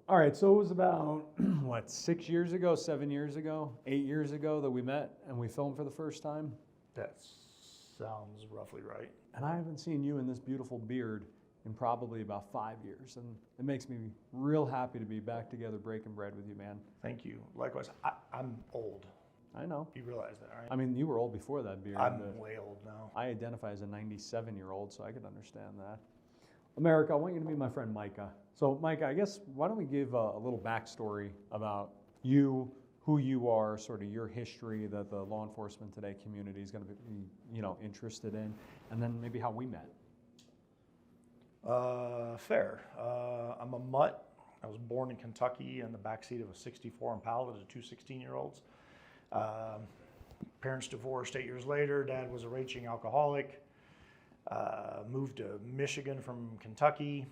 All right, so it was about, what, 6 years ago, 7 years ago, 8 years ago that we met and we filmed for the first time? That sounds roughly right. And I haven't seen you in this beautiful beard in probably about 5 years. And it makes me real happy to be back together breaking bread with you, man. Thank you. Likewise, I'm old. I know. You realize that, right? I mean, you were old before that beard. I'm way old now. I identify as a 97-year-old, so I could understand that. America, I want you to meet my friend Micah. So Micah, I guess, why don't we give a little backstory about you, who you are, sort of your history that the law enforcement today community is going to be, interested in, and then maybe how we met. Fair. I'm a mutt. I was born in Kentucky in the backseat of a 64 Impala to two 16-year-olds. Parents divorced 8 years later. Dad was a raging alcoholic. Moved to Michigan from Kentucky.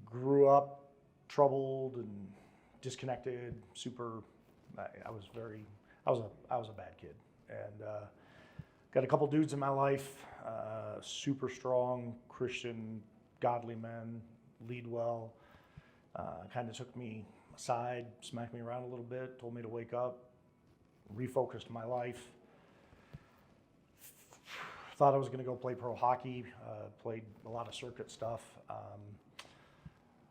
Grew up troubled and disconnected. I was a bad kid, and got a couple dudes in my life. Super strong Christian, godly men, lead well. Kind of took me aside, smacked me around a little bit, told me to wake up, refocused my life. Thought I was going to go play pro hockey, played a lot of circuit stuff.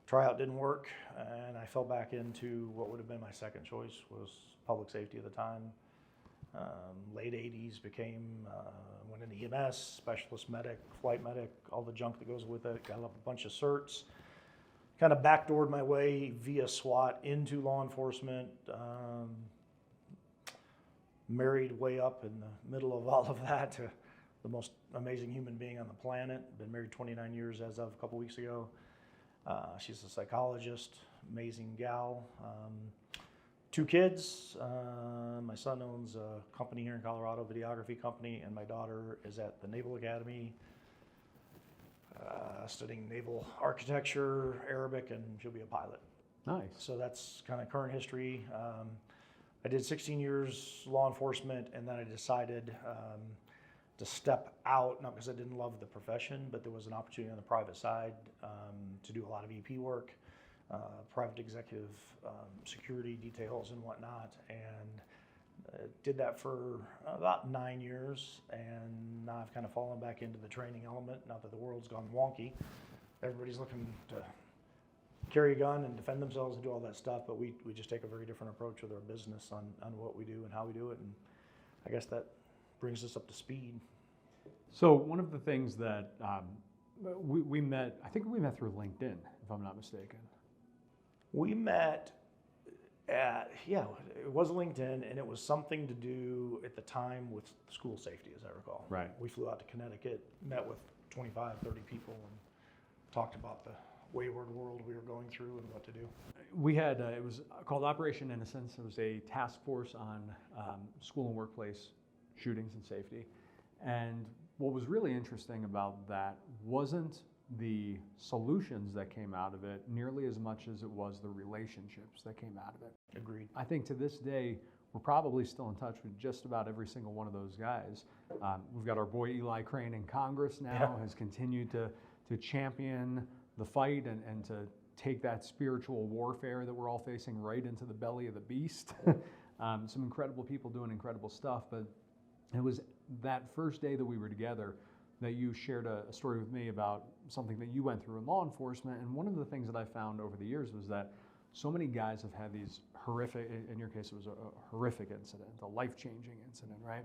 Tryout didn't work, and I fell back into what would have been my second choice, was public safety at the time. Late 80s, went into EMS, specialist medic, flight medic, all the junk that goes with it, got a bunch of certs. Kind of backdoored my way via SWAT into law enforcement. Married way up in the middle of all of that to the most amazing human being on the planet. Been married 29 years as of a couple weeks ago. She's a psychologist, amazing gal. 2 kids. My son owns a company here in Colorado, videography company, and my daughter is at the Naval Academy studying naval architecture, Arabic, and she'll be a pilot. Nice. So that's kind of current history. I did 16 years law enforcement, and then I decided to step out, not because I didn't love the profession, but there was an opportunity on the private side to do a lot of EP work, private executive security details and whatnot, and did that for about 9 years, and now I've kind of fallen back into the training element, now that the world's gone wonky. Everybody's looking to carry a gun and defend themselves and do all that stuff, but we just take a very different approach with our business on what we do and how we do it, and I guess that brings us up to speed. So one of the things that we met, I think we met through LinkedIn, if I'm not mistaken. We met it was LinkedIn, and it was something to do at the time with school safety, as I recall. Right. We flew out to Connecticut, met with 25, 30 people, and talked about the wayward world we were going through and what to do. We had, it was called Operation Innocence. It was a task force on school and workplace shootings and safety. And what was really interesting about that wasn't the solutions that came out of it nearly as much as it was the relationships that came out of it. Agreed. I think to this day, we're probably still in touch with just about every single one of those guys. We've got our boy Eli Crane in Congress now, has continued to champion the fight and to take that spiritual warfare that we're all facing right into the belly of the beast. Some incredible people doing incredible stuff, but it was that first day that we were together that you shared a story with me about something that you went through in law enforcement. And one of the things that I found over the years was that so many guys have had these horrific, in your case it was a horrific incident, a life-changing incident, right?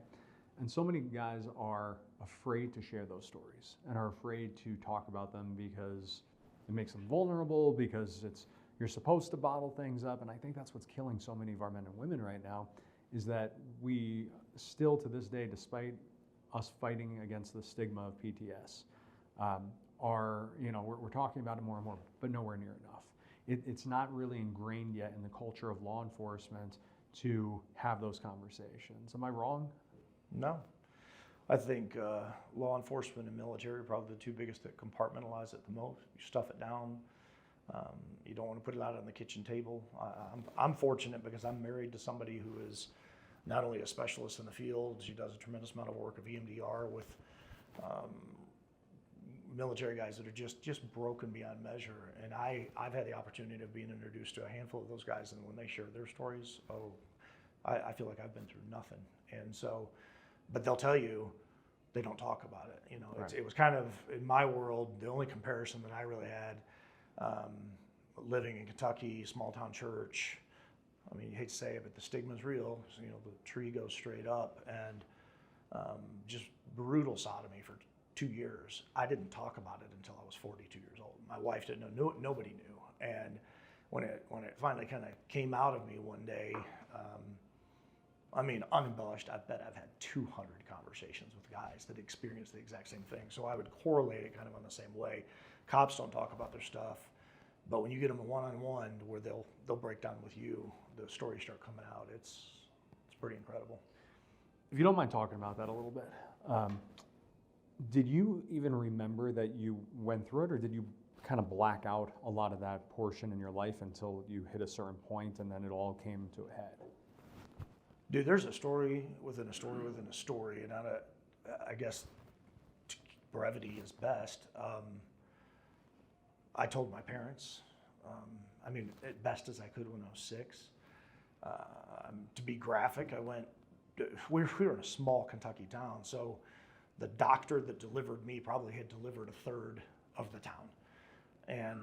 And so many guys are afraid to share those stories and are afraid to talk about them because it makes them vulnerable, because you're supposed to bottle things up. And I think that's what's killing so many of our men and women right now, is that we still to this day, despite us fighting against the stigma of PTS, we're talking about it more and more, but nowhere near enough. It's not really ingrained yet in the culture of law enforcement to have those conversations. Am I wrong? No. I think law enforcement and military are probably the two biggest that compartmentalize it the most. You stuff it down. You don't want to put it out on the kitchen table. I'm fortunate because I'm married to somebody who is not only a specialist in the field, she does a tremendous amount of work of EMDR with military guys that are just broken beyond measure. And I've had the opportunity of being introduced to a handful of those guys, and when they share their stories, I feel like I've been through nothing. And so, but they'll tell you they don't talk about it. You know, Right. it was kind of, in my world, the only comparison that I really had, living in Kentucky, small town church. I mean, you hate to say it, but the stigma's real. So, you know, the tree goes straight up, and just brutal sodomy for 2 years. I didn't talk about it until I was 42 years old. My wife didn't know. Nobody knew. And when it finally kind of came out of me one day, I mean, unembellished, I bet I've had 200 conversations with guys that experienced the exact same thing. So I would correlate it kind of on the same way. Cops don't talk about their stuff, but when you get them a one-on-one where they'll break down with you, the stories start coming out. It's pretty incredible. If you don't mind talking about that a little bit, did you even remember that you went through it, or did you kind of black out a lot of that portion in your life until you hit a certain point and then it all came to a head? Dude, there's a story within a story within a story, and I guess brevity is best. I told my parents, I mean, as best as I could when I was 6. To be graphic, we were in a small Kentucky town, so the doctor that delivered me probably had delivered a third of the town. And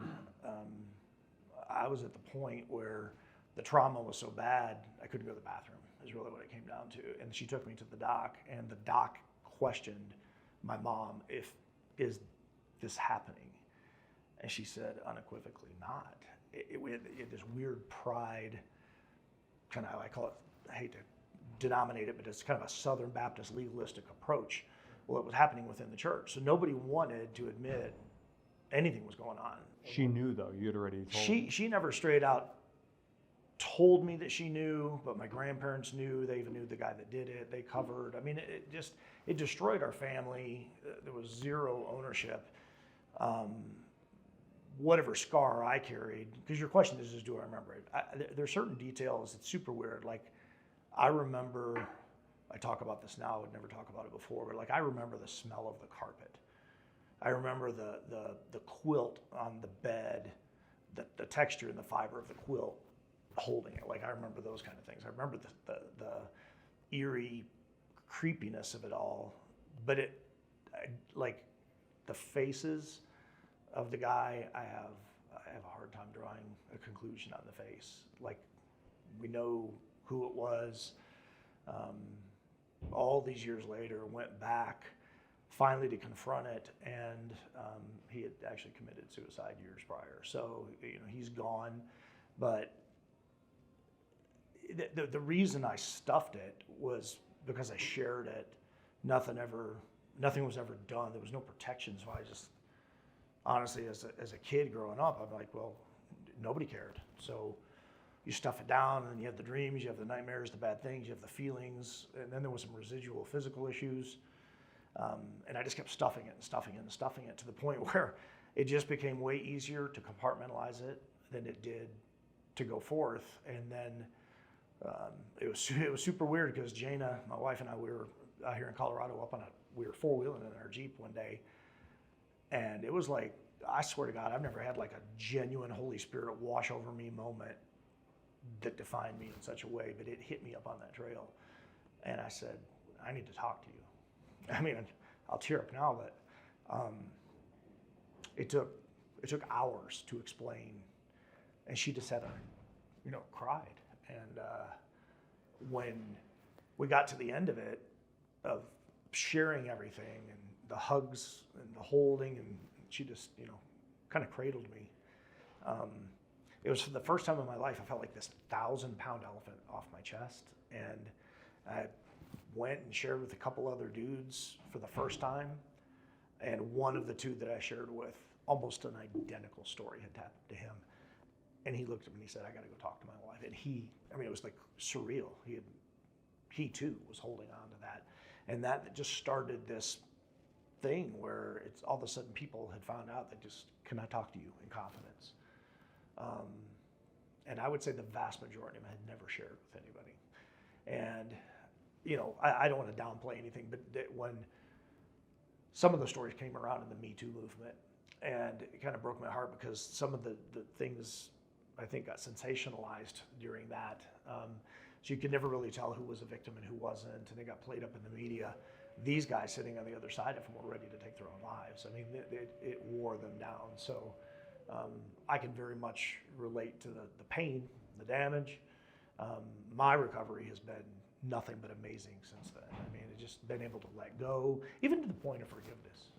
I was at the point where the trauma was so bad, I couldn't go to the bathroom, is really what it came down to. And she took me to the doc, and the doc questioned my mom, is this happening? And she said, unequivocally not. We had this weird pride, kind of, I call it, I hate to denominate it, but it's kind of a Southern Baptist legalistic approach. Well, it was happening within the church. So nobody wanted to admit anything was going on. She knew, though. You had already told her. She never straight out told me that she knew, but my grandparents knew. They even knew the guy that did it. They covered. I mean, it destroyed our family. There was zero ownership. Whatever scar I carried, because your question is do I remember it? There are certain details. It's super weird. Like, I remember, I talk about this now, I would never talk about it before, but like I remember the smell of the carpet. I remember the quilt on the bed, the texture and the fiber of the quilt holding it. Like, I remember those kind of things. I remember the eerie creepiness of it all, but like the faces of the guy, I have a hard time drawing a conclusion on the face. Like, we know who it was. All these years later, went back finally to confront it, and he had actually committed suicide years prior. So, you know, he's gone. But the reason I stuffed it was because I shared it. Nothing was ever done. There was no protection. So I just, honestly, as a kid growing up, I'm like, well, nobody cared. So you stuff it down, and you have the dreams, you have the nightmares, the bad things, you have the feelings, and then there was some residual physical issues. And I just kept stuffing it and stuffing it and stuffing it to the point where it just became way easier to compartmentalize it than it did to go forth. And then it was super weird because Jana, my wife, and I, we were out here in Colorado we were four-wheeling in our Jeep one day. And it was like, I swear to God, I've never had like a genuine Holy Spirit wash over me moment that defined me in such a way, but it hit me up on that trail. And I said, I need to talk to you. I mean, I'll tear up now, but it took hours to explain. And she just sat there, you know, cried. And when we got to the end of it, of sharing everything and the hugs and the holding, and she just, you know, kind of cradled me. It was for the first time in my life, I felt like this 1,000-pound elephant off my chest. And I went and shared with a couple other dudes for the first time. And one of the two that I shared with, almost an identical story had happened to him. And he looked at me and he said, I got to go talk to my wife. And it was like surreal. He too was holding on to that. And that just started this thing where it's all of a sudden people had found out that just, can I talk to you in confidence? And I would say the vast majority of them had never shared with anybody. And, you know, I don't want to downplay anything, but when some of the stories came around in the Me Too movement, and it kind of broke my heart because some of the things I think got sensationalized during that. So you could never really tell who was a victim and who wasn't, and they got played up in the media. These guys sitting on the other side of them were ready to take their own lives. I mean, it wore them down. So I can very much relate to the pain, the damage. My recovery has been nothing but amazing since then. I mean, it's just been able to let go, even to the point of forgiveness.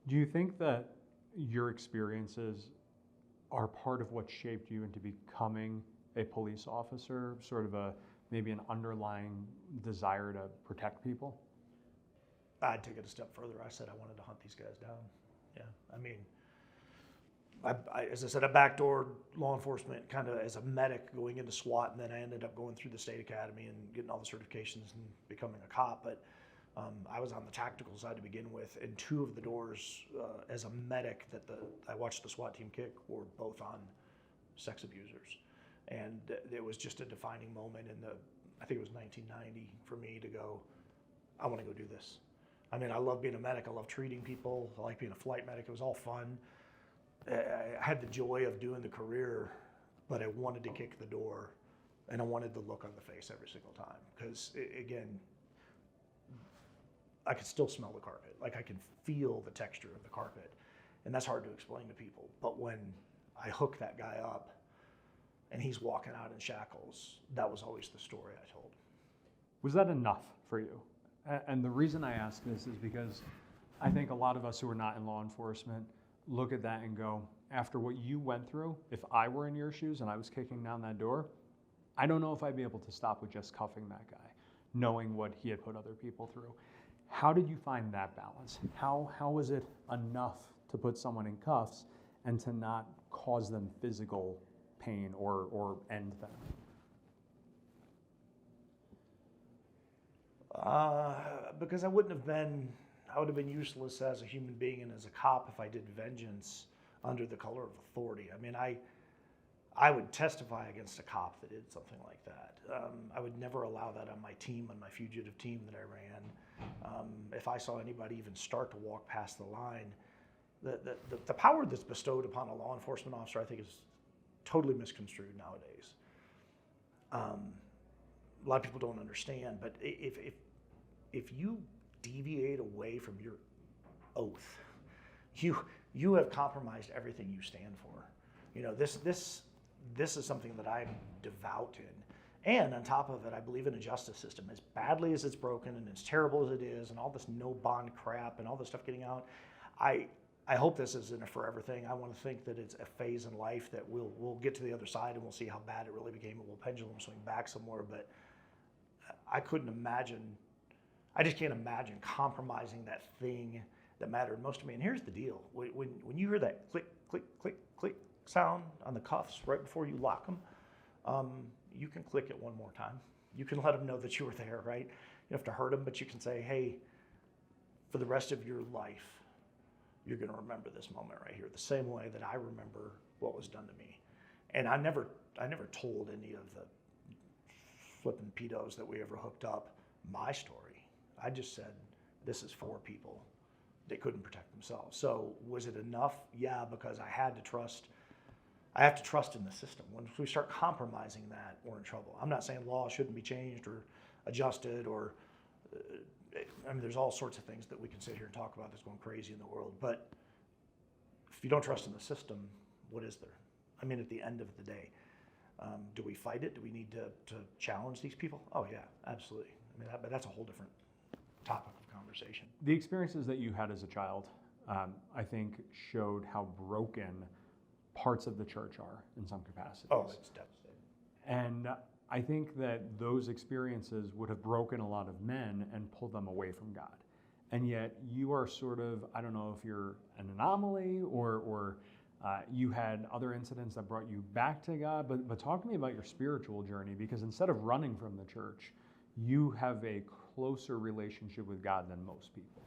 Do you think that your experiences are part of what shaped you into becoming a police officer, sort of maybe an underlying desire to protect people? I'd take it a step further. I said I wanted to hunt these guys down. Yeah, I mean, as I said, I backdoored law enforcement kind of as a medic going into SWAT, and then I ended up going through the state academy and getting all the certifications and becoming a cop. But I was on the tactical side to begin with, and two of the doors as a medic that I watched the SWAT team kick were both on sex abusers. And it was just a defining moment in I think it was 1990 for me to go, I want to go do this. I mean, I love being a medic. I love treating people. I like being a flight medic. It was all fun. I had the joy of doing the career, but I wanted to kick the door, and I wanted the look on the face every single time. Because, again, I could still smell the carpet. Like, I can feel the texture of the carpet. And that's hard to explain to people. But when I hook that guy up and he's walking out in shackles, that was always the story I told. Was that enough for you? And the reason I ask this is because I think a lot of us who are not in law enforcement look at that and go, after what you went through, if I were in your shoes and I was kicking down that door, I don't know if I'd be able to stop with just cuffing that guy, knowing what he had put other people through. How did you find that balance? How was it enough to put someone in cuffs and to not cause them physical pain or end them? Because I would have been useless as a human being and as a cop if I did vengeance under the color of authority. I mean, I would testify against a cop that did something like that. I would never allow that on my team, on my fugitive team that I ran. If I saw anybody even start to walk past the line, the power that's bestowed upon a law enforcement officer, I think, is totally misconstrued nowadays. A lot of people don't understand, but if you deviate away from your oath, you have compromised everything you stand for. You know, this is something that I'm devout in. And on top of it, I believe in a justice system. As badly as it's broken and as terrible as it is, and all this no bond crap and all this stuff getting out, I hope this isn't a forever thing. I want to think that it's a phase in life that we'll get to the other side and we'll see how bad it really became, and we'll pendulum swing back somewhere. But I just can't imagine compromising that thing that mattered most to me. And here's the deal. When you hear that click, click, click, click sound on the cuffs right before you lock them, you can click it one more time. You can let them know that you were there, right? You don't have to hurt them, but you can say, hey, for the rest of your life, you're going to remember this moment right here, the same way that I remember what was done to me. And I never told any of the flipping pedos that we ever hooked up my story. I just said, this is for people that couldn't protect themselves. So was it enough? Yeah, because I have to trust in the system. Once we start compromising that, we're in trouble. I'm not saying law shouldn't be changed or adjusted or, I mean, there's all sorts of things that we can sit here and talk about that's going crazy in the world. But if you don't trust in the system, what is there? I mean, at the end of the day, do we fight it? Do we need to challenge these people? Oh yeah, absolutely. I mean, but that's a whole different topic of conversation. The experiences that you had as a child, I think, showed how broken parts of the church are in some capacities. Oh, it's devastating. And I think that those experiences would have broken a lot of men and pulled them away from God. And yet you are sort of, I don't know if you're an anomaly or you had other incidents that brought you back to God, but talk to me about your spiritual journey, because instead of running from the church, you have a closer relationship with God than most people.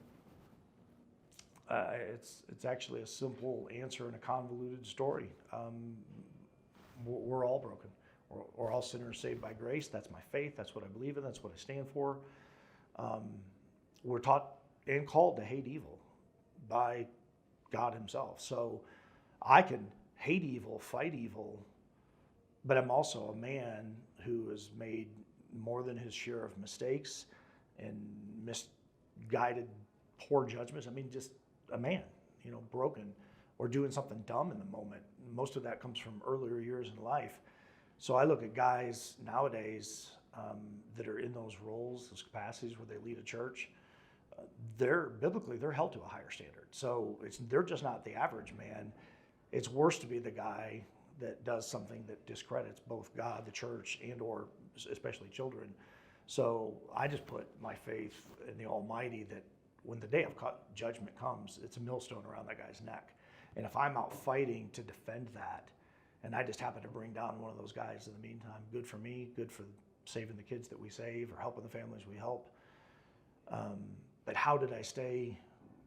It's actually a simple answer in a convoluted story. We're all broken. We're all sinners saved by grace. That's my faith. That's what I believe in. That's what I stand for. We're taught and called to hate evil by God himself. So I can hate evil, fight evil, but I'm also a man who has made more than his share of mistakes and misguided, poor judgments. I mean, just a man, broken or doing something dumb in the moment. Most of that comes from earlier years in life. So I look at guys nowadays that are in those roles, those capacities where they lead a church. They're held to a higher standard. So they're just not the average man. It's worse to be the guy that does something that discredits both God, the church, and or especially children. So I just put my faith in the Almighty that when the day of judgment comes, it's a millstone around that guy's neck. And if I'm out fighting to defend that, and I just happen to bring down one of those guys in the meantime, good for me, good for saving the kids that we save or helping the families we help. But how did I stay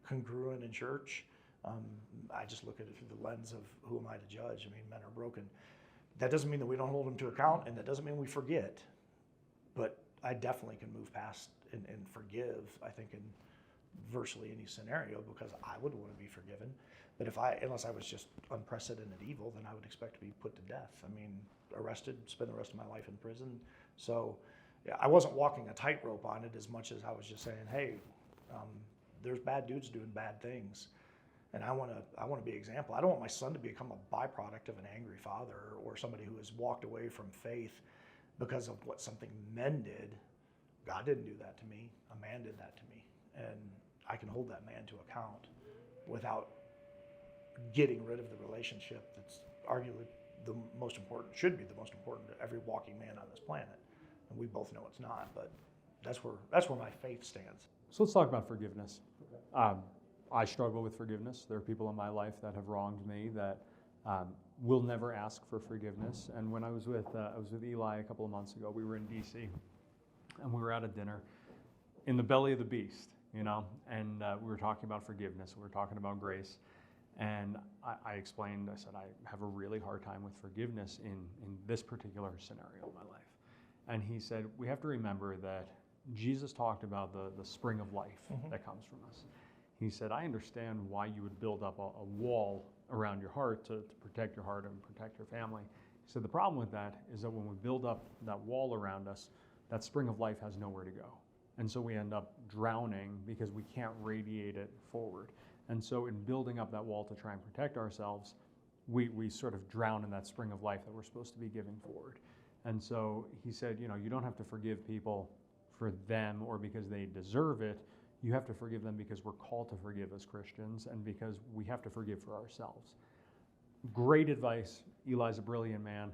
congruent in church? I just look at it through the lens of who am I to judge? I mean, men are broken. That doesn't mean that we don't hold them to account, and that doesn't mean we forget. But I definitely can move past and forgive, I think, in virtually any scenario, because I would want to be forgiven. But unless I was just unprecedented evil, then I would expect to be put to death. I mean, arrested, spend the rest of my life in prison. So I wasn't walking a tightrope on it as much as I was just saying, hey, there's bad dudes doing bad things. And I want to be an example. I don't want my son to become a byproduct of an angry father or somebody who has walked away from faith because of what something men did. God didn't do that to me. A man did that to me. And I can hold that man to account without getting rid of the relationship that's arguably the most important, should be the most important to every walking man on this planet. And we both know it's not, but that's where my faith stands. So let's talk about forgiveness. I struggle with forgiveness. There are people in my life that have wronged me that will never ask for forgiveness. And when I was with Eli a couple of months ago, we were in D.C. and we were at a dinner in the belly of the beast, and we were talking about forgiveness. We were talking about grace. And I explained, I said, I have a really hard time with forgiveness in this particular scenario in my life. And he said, we have to remember that Jesus talked about the spring of life that comes from us. He said, I understand why you would build up a wall around your heart to protect your heart and protect your family. He said, the problem with that is that when we build up that wall around us, that spring of life has nowhere to go. And so we end up drowning because we can't radiate it forward. And so in building up that wall to try and protect ourselves, we sort of drown in that spring of life that we're supposed to be giving forward. And so he said, you don't have to forgive people for them or because they deserve it. You have to forgive them because we're called to forgive as Christians and because we have to forgive for ourselves. Great advice. Eli's a brilliant man.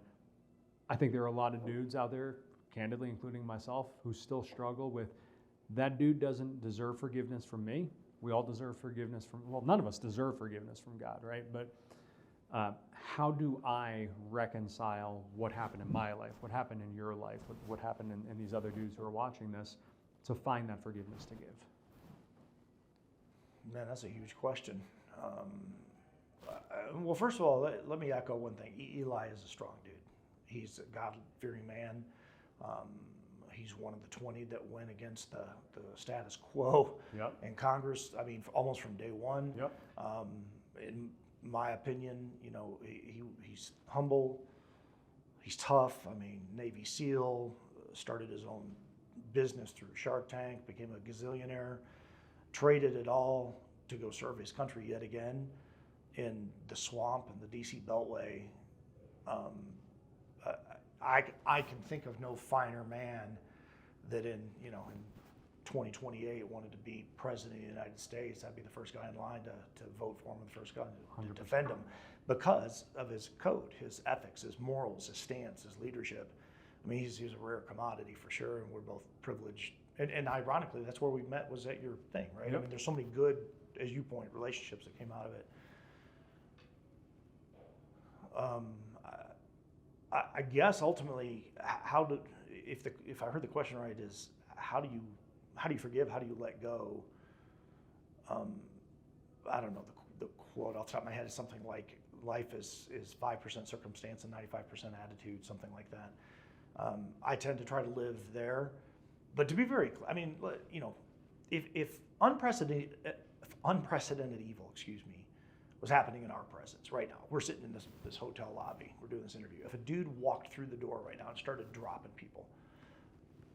I think there are a lot of dudes out there, candidly, including myself, who still struggle with that dude doesn't deserve forgiveness from me. We all deserve forgiveness none of us deserve forgiveness from God, right? But how do I reconcile what happened in my life, what happened in your life, what happened in these other dudes who are watching this, to find that forgiveness to give? Man, that's a huge question. Well, first of all, let me echo one thing. Eli is a strong dude. He's a God-fearing man. He's one of the 20 that went against the status quo in Congress. I mean, almost from day one. In my opinion, he's humble. He's tough. I mean, Navy SEAL, started his own business through Shark Tank, became a gazillionaire, traded it all to go serve his country yet again in the swamp and the DC Beltway. I can think of no finer man that in 2028 wanted to be president of the United States. I'd be the first guy in line to vote for him and the first guy to defend him because of his code, his ethics, his morals, his stance, his leadership. I mean, he's a rare commodity for sure, and we're both privileged. And ironically, that's where we met, was at your thing, right? I mean, there's so many good, as you point, relationships that came out of it. I guess ultimately, if I heard the question right, is how do you forgive? How do you let go? I don't know, the quote off the top of my head is something like, life is 5% circumstance and 95% attitude, something like that. I tend to try to live there, but to be very, I mean, if unprecedented evil, was happening in our presence right now. We're sitting in this hotel lobby. We're doing this interview. If a dude walked through the door right now and started dropping people,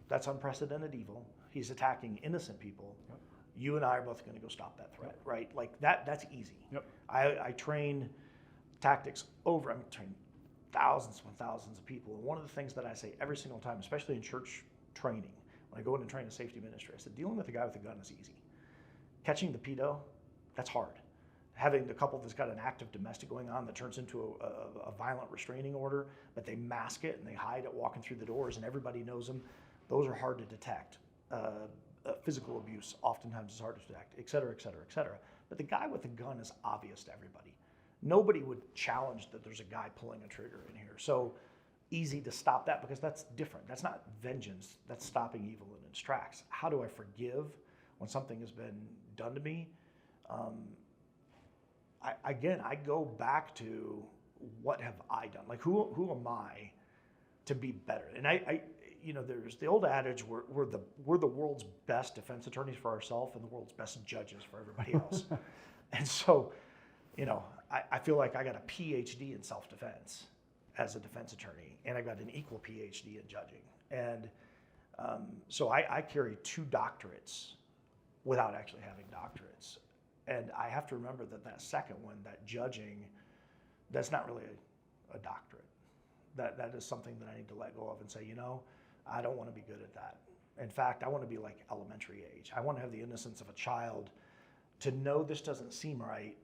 that's unprecedented evil. He's attacking innocent people. Yep. You and I are both going to go stop that threat, yep. Right? Like that's easy. Yep. I train tactics I'm training thousands and thousands of people. And one of the things that I say every single time, especially in church training, when I go in and train a safety ministry, I said, dealing with a guy with a gun is easy. Catching the pedo, that's hard. Having the couple that's got an active domestic going on that turns into a violent restraining order, but they mask it and they hide it walking through the doors and everybody knows them, those are hard to detect. Physical abuse oftentimes is hard to detect, et cetera, et cetera, et cetera. But the guy with the gun is obvious to everybody. Nobody would challenge that there's a guy pulling a trigger in here. So easy to stop that because that's different. That's not vengeance, that's stopping evil in its tracks. How do I forgive when something has been done to me? I go back to what have I done? Like who am I to be better? And there's the old adage we're the world's best defense attorneys for ourselves and the world's best judges for everybody else. And so, I feel like I got a PhD in self-defense as a defense attorney, and I got an equal PhD in judging. And so I carry 2 doctorates without actually having doctorates. And I have to remember that second one, that judging, that's not really a doctorate. That is something that I need to let go of and say, I don't want to be good at that. In fact, I want to be like elementary age. I want to have the innocence of a child to know this doesn't seem right,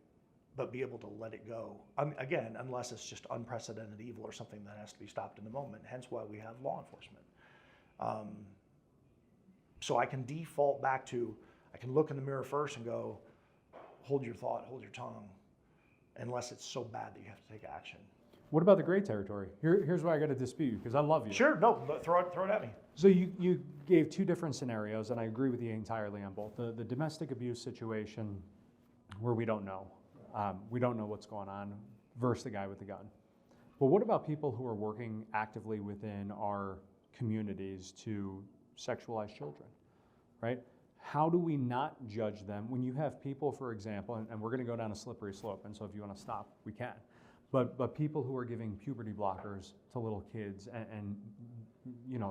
but be able to let it go. Again, unless it's just unprecedented evil or something that has to be stopped in the moment, hence why we have law enforcement. So I can default back to, I can look in the mirror first and go, hold your thought, hold your tongue, unless it's so bad that you have to take action. What about the gray territory? Here's where I got to dispute you because I love you. Sure, no, throw it at me. So you gave 2 different scenarios, and I agree with you entirely on both. The domestic abuse situation, where we don't know what's going on, versus the guy with the gun. But what about people who are working actively within our communities to sexualize children, right? How do we not judge them when you have people, for example, and we're going to go down a slippery slope, and so if you want to stop, we can. But people who are giving puberty blockers to little kids and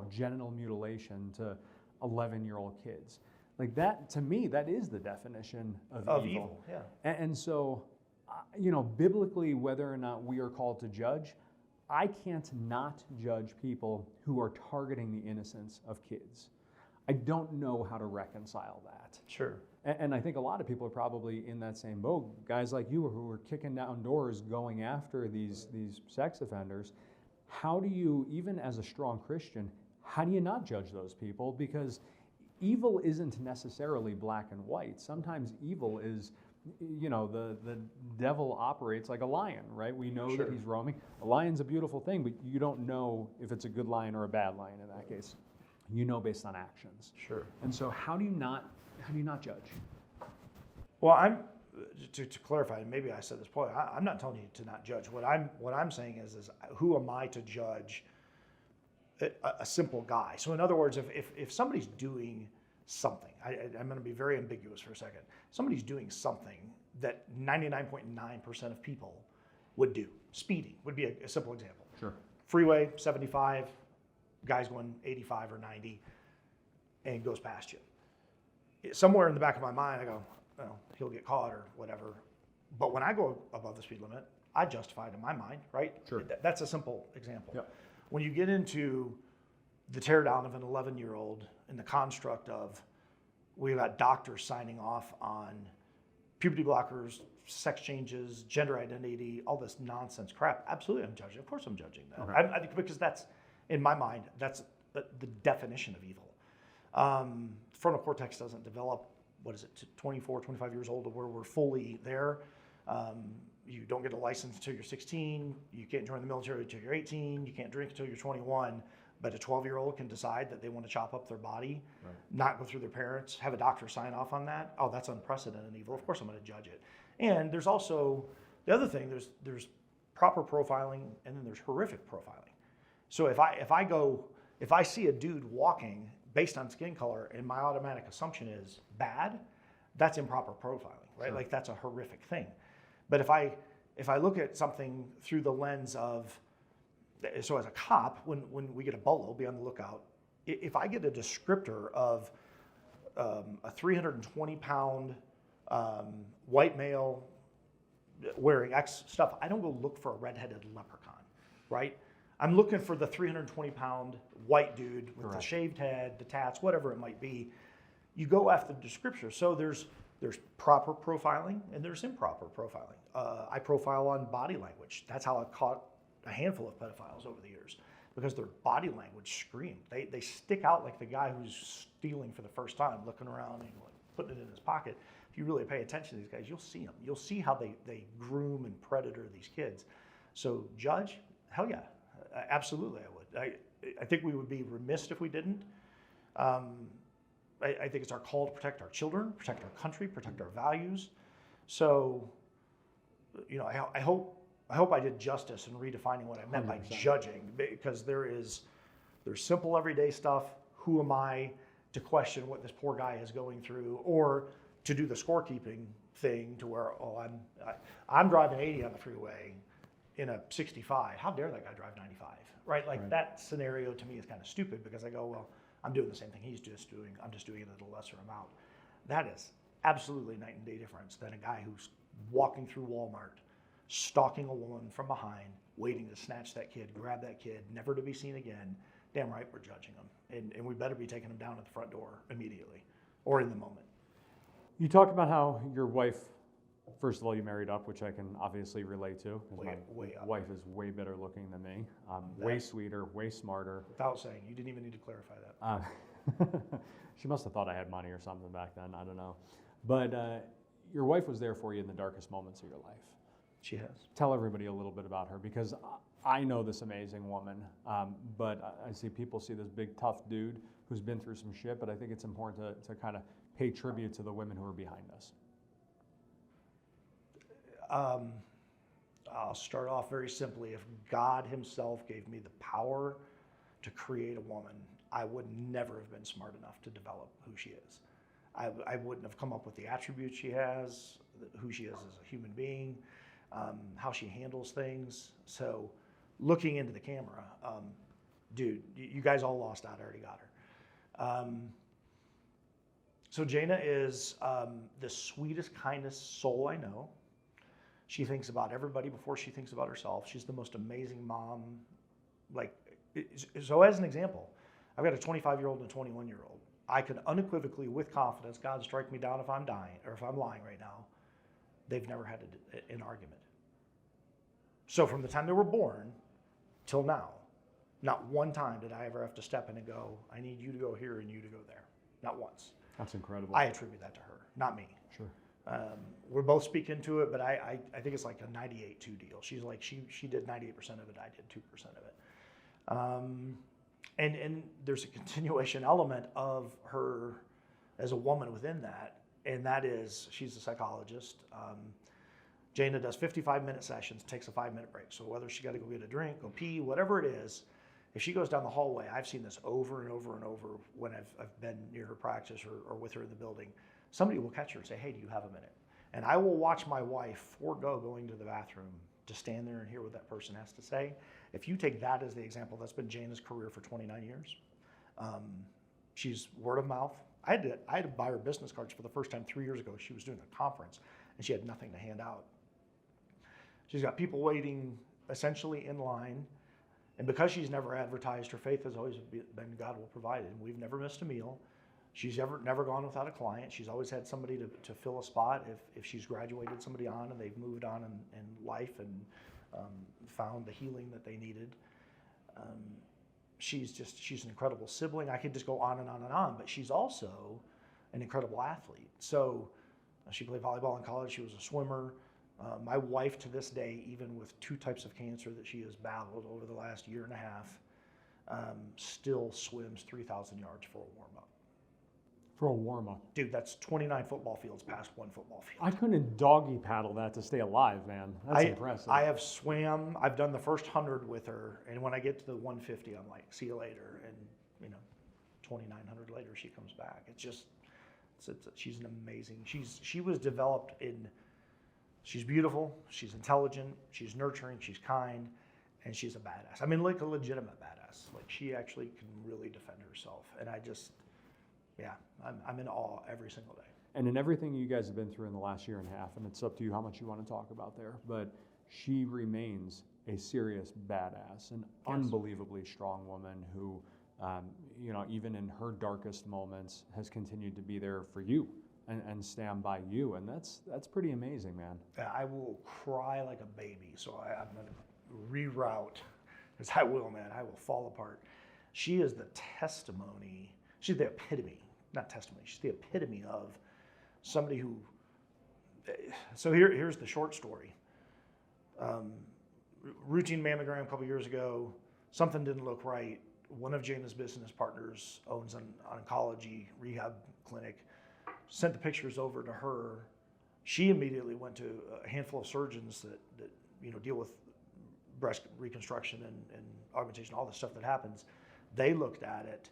genital mutilation to 11-year-old kids, like that, to me, that is the definition of evil. Yeah. And so, biblically, whether or not we are called to judge, I can't not judge people who are targeting the innocence of kids. I don't know how to reconcile that. Sure. And I think a lot of people are probably in that same boat. Guys like you who are kicking down doors, going after these sex offenders. How do you, even as a strong Christian, how do you not judge those people? Because evil isn't necessarily black and white. Sometimes evil is, the devil operates like a lion, right? We know that he's roaming. A lion's a beautiful thing, but you don't know if it's a good lion or a bad lion in that case. You know based on actions. Sure. And so how do you not judge? Well, to clarify, and maybe I said this poorly, I'm not telling you to not judge. What I'm saying is who am I to judge a simple guy? So in other words, if somebody's doing something, I'm going to be very ambiguous for a second. Somebody's doing something that 99.9% of people would do. Speeding would be a simple example. Sure. Freeway, 75, guy's going 85 or 90 and goes past you. Somewhere in the back of my mind, I go, well, he'll get caught or whatever. But when I go above the speed limit, I justify it in my mind, right? Sure. That's a simple example. Yep. When you get into the teardown of an 11-year-old in the construct of we've got doctors signing off on puberty blockers, sex changes, gender identity, all this nonsense crap, absolutely I'm judging. Of course I'm judging that. Okay. I think because that's, in my mind, that's the definition of evil. Frontal cortex doesn't develop, to 24, 25 years old, where we're fully there. You don't get a license until you're 16. You can't join the military until you're 18. You can't drink until you're 21. But a 12-year-old can decide that they want to chop up their body, right, not go through their parents, have a doctor sign off on that. Oh, that's unprecedented evil. Of course I'm going to judge it. And there's also, the other thing, there's proper profiling and then there's horrific profiling. So if I see a dude walking based on skin color and my automatic assumption is bad, that's improper profiling, right? Sure. Like that's a horrific thing. But if I look at something through the lens of, so as a cop, when we get a bolo, be on the lookout. If I get a descriptor of a 320-pound white male wearing X stuff, I don't go look for a redheaded leprechaun, right? I'm looking for the 320-pound white dude with the shaved head, the tats, whatever it might be. You go after the descriptor. So there's proper profiling and there's improper profiling. I profile on body language. That's how I caught a handful of pedophiles over the years, because their body language screamed. They stick out like the guy who's stealing for the first time, looking around and like putting it in his pocket. If you really pay attention to these guys, you'll see them. You'll see how they groom and predator these kids. So judge, hell yeah, absolutely I would. I think we would be remiss if we didn't. I think it's our call to protect our children, protect our country, protect our values. So, I hope I did justice in redefining what I meant 100%. By judging, because there's simple everyday stuff. Who am I to question what this poor guy is going through, or to do the scorekeeping thing to where, I'm driving 80 on the freeway in a 65. How dare that guy drive 95, right? Like that scenario to me is kind of stupid, because I go, well, I'm doing the same thing he's just doing. I'm just doing it at a lesser amount. That is absolutely night and day difference than a guy who's walking through Walmart, stalking a woman from behind, waiting to snatch that kid, grab that kid, never to be seen again. Damn right we're judging them. And we better be taking them down at the front door immediately or in the moment. You talked about how your wife, first of all, you married up, which I can obviously relate to. Way up. Wife is way better looking than me. Way sweeter, way smarter. Without saying, you didn't even need to clarify that. She must have thought I had money or something back then. I don't know. But your wife was there for you in the darkest moments of your life. She has. Tell everybody a little bit about her, because I know this amazing woman, but I see people see this big tough dude who's been through some shit, but I think it's important to kind of pay tribute to the women who are behind us. I'll start off very simply. If God himself gave me the power to create a woman, I would never have been smart enough to develop who she is. I wouldn't have come up with the attributes she has, who she is as a human being, how she handles things. So looking into the camera, dude, you guys all lost out. I already got her. So Jaina is the sweetest, kindest soul I know. She thinks about everybody before she thinks about herself. She's the most amazing mom. So as an example, I've got a 25-year-old and a 21-year-old. I can unequivocally, with confidence, God strike me down if I'm dying or if I'm lying right now. They've never had an argument. So from the time they were born till now, not one time did I ever have to step in and go, I need you to go here and you to go there. Not once. That's incredible. I attribute that to her, not me. Sure. We're both speaking to it, but I think it's like a 98-2 deal. She's like, she did 98% of it, I did 2% of it. And there's a continuation element of her as a woman within that, and that is she's a psychologist. Jaina does 55-minute sessions, takes a 5-minute break. So whether she got to go get a drink, go pee, whatever it is, if she goes down the hallway, I've seen this over and over and over when I've been near her practice or with her in the building, somebody will catch her and say, hey, do you have a minute? And I will watch my wife forego going to the bathroom to stand there and hear what that person has to say. If you take that as the example, that's been Jaina's career for 29 years. She's word of mouth. I had to buy her business cards for the first time 3 years ago. She was doing a conference and she had nothing to hand out. She's got people waiting essentially in line. And because she's never advertised, her faith has always been God will provide it. And we've never missed a meal. She's never gone without a client. She's always had somebody to fill a spot if she's graduated somebody on and they've moved on in life and found the healing that they needed. She's an incredible sibling. I could just go on and on and on, but she's also an incredible athlete. So she played volleyball in college. She was a swimmer. My wife to this day, even with 2 types of cancer that she has battled over the last year and a half, still swims 3,000 yards for a warm-up. For a warm-up? Dude, that's 29 football fields past 1 football field. I couldn't doggy paddle that to stay alive, man. That's impressive. I have swam. I've done the first 100 with her, and when I get to the 150, I'm like, see you later. And 2,900 later, she comes back. It's She's an amazing. She was developed in. She's beautiful. She's intelligent. She's nurturing. She's kind, and she's a badass. I mean, like a legitimate badass. Like she actually can really defend herself. And I'm in awe every single day. And in everything you guys have been through in the last year and a half, and it's up to you how much you want to talk about there, but she remains a serious badass, an unbelievably strong woman who, even in her darkest moments, has continued to be there for you and stand by you, and that's pretty amazing, man. I will cry like a baby, so I'm going to reroute, because I will, man. I will fall apart. She is the testimony. She's the epitome, not testimony. She's the epitome of somebody who. So here's the short story. Routine mammogram a couple years ago. Something didn't look right. One of Jana's business partners owns an oncology rehab clinic. Sent the pictures over to her. She immediately went to a handful of surgeons that deal with breast reconstruction and augmentation, all the stuff that happens. They looked at it.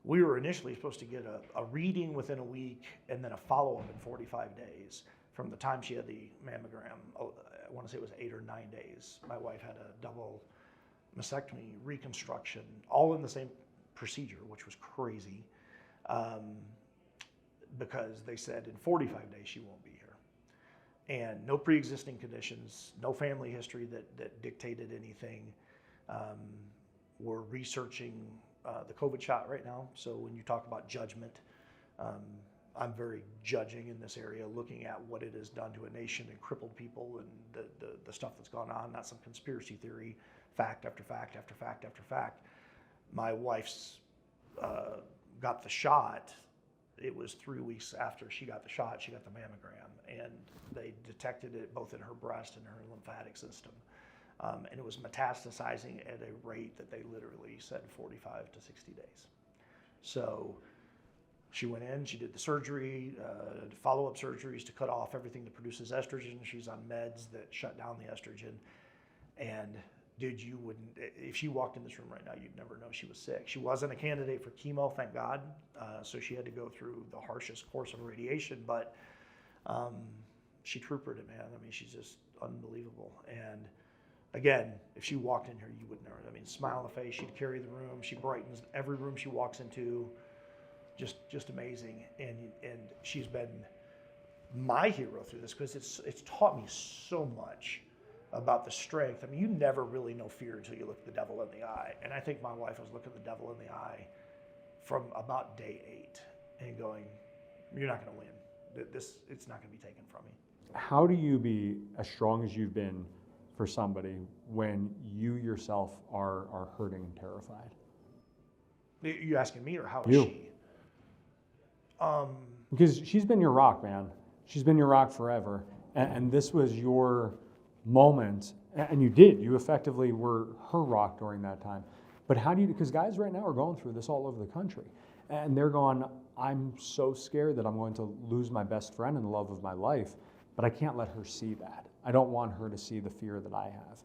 We were initially supposed to get a reading within a week and then a follow-up in 45 days from the time she had the mammogram. I want to say it was 8 or 9 days. My wife had a double mastectomy reconstruction, all in the same procedure, which was crazy. Because they said in 45 days she won't be here. And no pre-existing conditions, no family history that dictated anything. We're researching the COVID shot right now. So when you talk about judgment, I'm very judging in this area, looking at what it has done to a nation and crippled people and the stuff that's gone on, not some conspiracy theory, fact after fact after fact after fact. My wife's got the shot. It was 3 weeks after she got the shot, she got the mammogram, and they detected it both in her breast and her lymphatic system. And it was metastasizing at a rate that they literally said 45 to 60 days. So she went in, she did the surgery, follow-up surgeries to cut off everything that produces estrogen. She's on meds that shut down the estrogen. And dude, you wouldn't, if she walked in this room right now, you'd never know she was sick. She wasn't a candidate for chemo, thank God. So she had to go through the harshest course of radiation, but she troopered it, man. I mean, she's just unbelievable. And again, if she walked in here, you wouldn't know her. I mean, smile on the face, she'd carry the room. She brightens every room she walks into. Just amazing. And she's been my hero through this because it's taught me so much about the strength. I mean, you never really know fear until you look the devil in the eye. And I think my wife was looking the devil in the eye from about day 8 and going, you're not going to win. It's not going to be taken from me. How do you be as strong as you've been for somebody when you yourself are hurting and terrified? You asking me or how is you. She? Because she's been your rock, man. She's been your rock forever. And this was your moment, and you effectively were her rock during that time. But how do you, because guys right now are going through this all over the country, and they're going, I'm so scared that I'm going to lose my best friend and the love of my life, but I can't let her see that. I don't want her to see the fear that I have.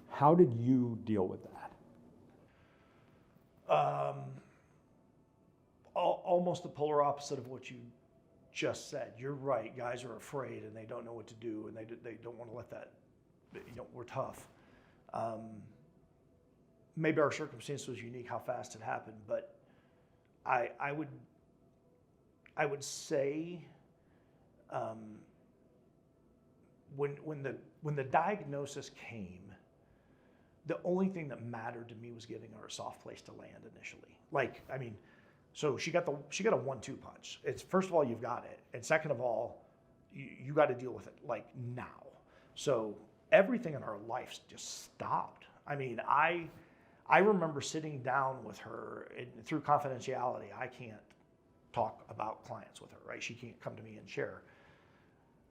How did you deal with that? Almost the polar opposite of what you just said. You're right. Guys are afraid and they don't know what to do, and they don't want to let that. We're tough. Maybe our circumstance was unique, how fast it happened, but I would say when the diagnosis came, the only thing that mattered to me was giving her a soft place to land initially. So she got a 1-2 punch. It's first of all, you've got it, and second of all, you got to deal with it like now. So everything in our life just stopped. I mean, I remember sitting down with her, and through confidentiality, I can't talk about clients with her, right? She can't come to me and share.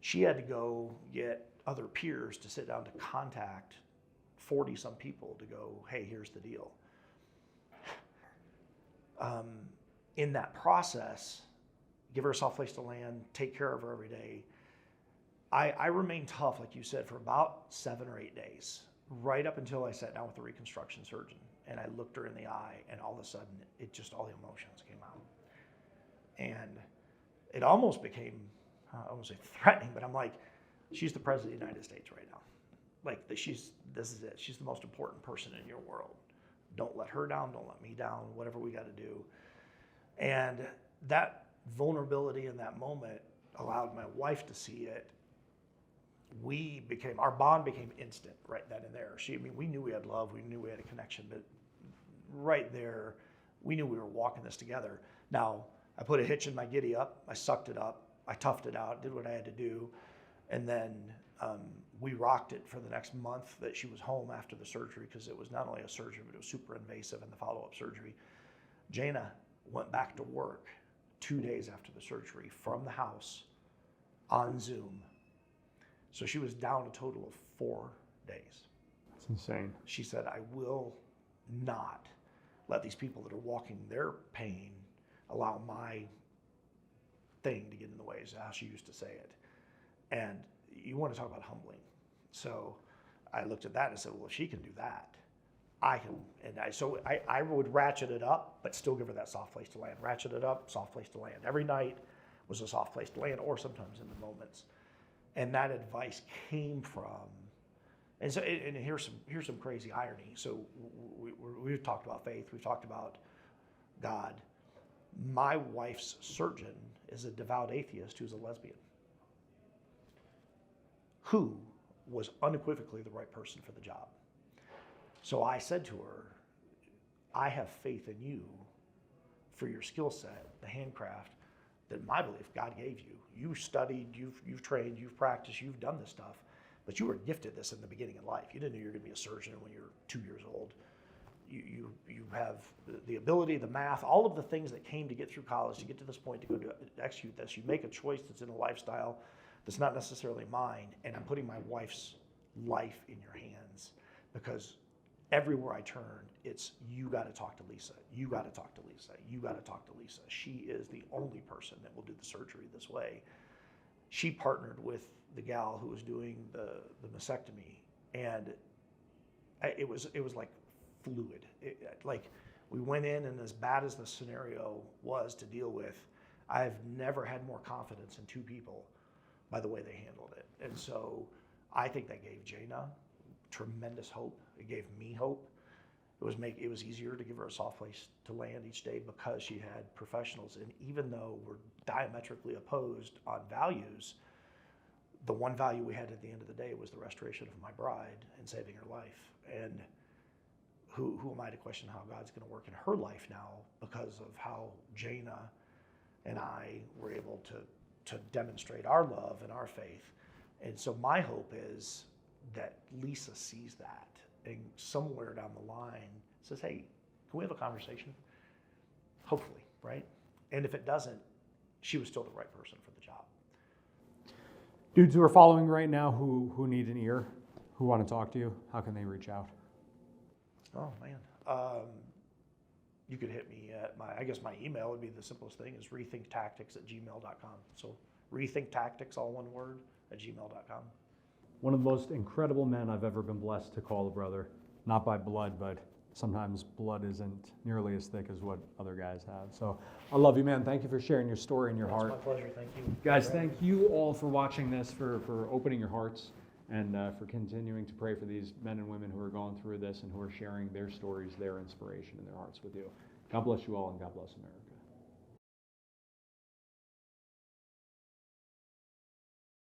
She had to go get other peers to sit down to contact 40-some people to go, hey, here's the deal. In that process, give her a soft place to land, take care of her every day. I remained tough, like you said, for about 7 or 8 days, right up until I sat down with the reconstruction surgeon and I looked her in the eye, and all of a sudden, all the emotions came out. And it almost became, I won't say threatening, but I'm like, she's the president of the United States right now. Like, this is it. She's the most important person in your world. Don't let her down. Don't let me down. Whatever we got to do. And that vulnerability in that moment allowed my wife to see it. Our bond became instant right then and there. We knew we had love. We knew we had a connection, but right there, we knew we were walking this together. Now, I put a hitch in my giddy up. I sucked it up. I toughed it out, did what I had to do. And then we rocked it for the next month that she was home after the surgery, because it was not only a surgery, but it was super invasive in the follow-up surgery. Jana went back to work 2 days after the surgery from the house on Zoom. So she was down a total of 4 days. That's insane. She said, I will not let these people that are walking their pain allow my thing to get in the way, is how she used to say it. And you want to talk about humbling. So I looked at that and said, well, if she can do that, I can. And I would ratchet it up, but still give her that soft place to land. Ratchet it up, soft place to land. Every night was a soft place to land, or sometimes in the moments. And that advice came from, and here's some crazy irony. So we've talked about faith, we've talked about God. My wife's surgeon is a devout atheist who's a lesbian, who was unequivocally the right person for the job. So I said to her, I have faith in you for your skill set, the handcraft, that my belief God gave you. You studied, you've trained, you've practiced, you've done this stuff, but you were gifted this in the beginning of life. You didn't know you were going to be a surgeon when you were 2 years old. You have the ability, the math, all of the things that came to get through college, to get to this point, to go to execute this. You make a choice that's in a lifestyle that's not necessarily mine, and I'm putting my wife's life in your hands, because everywhere I turn, it's, you got to talk to Lisa. You got to talk to Lisa. You got to talk to Lisa. She is the only person that will do the surgery this way. She partnered with the gal who was doing the mastectomy, and it was like fluid. Like, we went in, and as bad as the scenario was to deal with, I've never had more confidence in two people by the way they handled it. And so I think that gave Jana tremendous hope. It gave me hope. It was easier to give her a soft place to land each day because she had professionals. And even though we're diametrically opposed on values, the one value we had at the end of the day was the restoration of my bride and saving her life. And who am I to question how God's going to work in her life now because of how Jana and I were able to demonstrate our love and our faith. And so my hope is that Lisa sees that and somewhere down the line says, hey, can we have a conversation? Hopefully, right? And if it doesn't, she was still the right person for the job. Dudes who are following right now who need an ear, who want to talk to you, how can they reach out? Oh, man. You could hit me at I guess my email would be the simplest thing, is rethinktactics@gmail.com. So rethinktactics, all one word, @gmail.com. One of the most incredible men I've ever been blessed to call a brother, not by blood, but sometimes blood isn't nearly as thick as what other guys have. So I love you, man. Thank you for sharing your story and your heart. It's my pleasure. Thank you. Guys, thank you all for watching this, for opening your hearts, and for continuing to pray for these men and women who are going through this and who are sharing their stories, their inspiration, and their hearts with you. God bless you all, and God bless America.